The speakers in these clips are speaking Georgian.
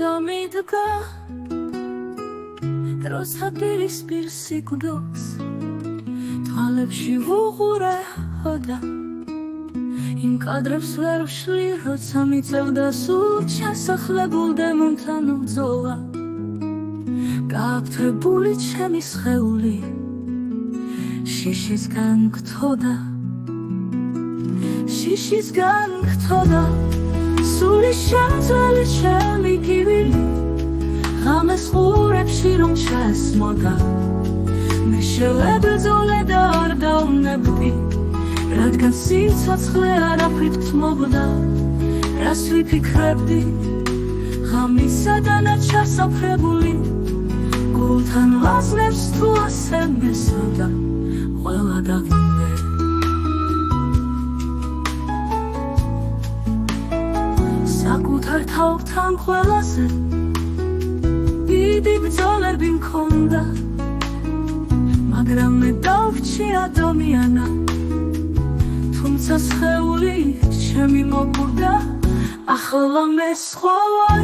დამიდგა დროს აპირის პირსიკდოს თვალებში ვუღურებოდა იმ კადრებს ვერ ვშლი როცა მიწევდა სულ ჩასახლებულ დემონთან ბრძოლა გააფთრებული ჩემი სხეული შიშისგან გთოდა სული შემძლელი ჩემი გივილი ღამეს ყურებში რომ ჩასმოდა მე შევებრძოლე და არ დავნებდი რადგან სიცოცხლე არაფრით გრძმობდა რას ვიფიქრებდი ღამისა და ჩასაფრებული გულთან ვაზნებს თუ ასე მესვდა ყველა დავინდე საკუთარ თავთან ყველაზე დიდი ბრძოლები მქონდა მაგრამ მე დავრჩი ადამიანად თუმცა სხეული ჩემი მოკვდა ახლა მე სხვა ვარ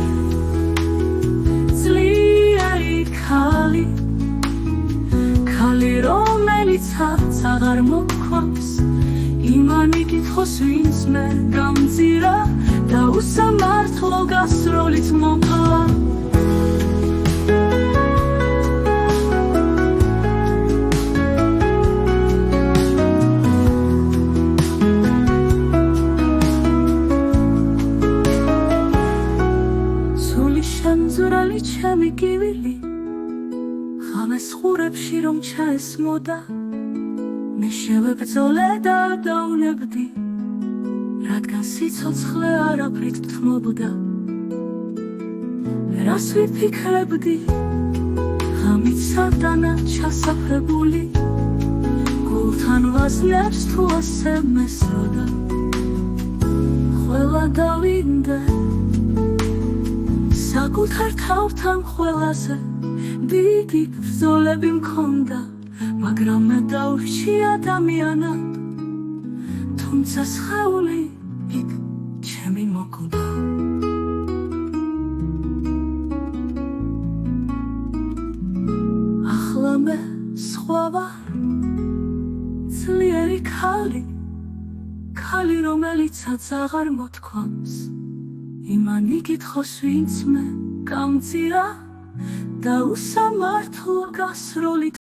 ძლიერი ქალი რომელიც აღარ მოგვქონს იმანი კითხოს ვინც მე გამძირა და უსამართლო გასროლით მოკლა შემძვრალი ჩემი გივილი ღამეს ყურებში რომ ჩაესმოდა მე შევებრძოლე და დავნებდი რადგან სიცოცხლე არაფრით გრძმობდა რას ვიფიქრებდი ღამისა და ჩასაფრებული გულთან ვაზნებს თუ ასე მესროდა ყველა დავინდე საკუთარ თავთან ყველაზე დიდი ბრძოლები მქონდა მაგრამ მე დავრჩი ადამიანად თუმცა სხეული იქ ჩემი მოკვდა ახლა მე სხვა ვარ ძლიერი ქალი რომელიცაც აღარ მოთქვამს იმანი კითხოს ვინც მე გამძირა და უსამართლო გასროლით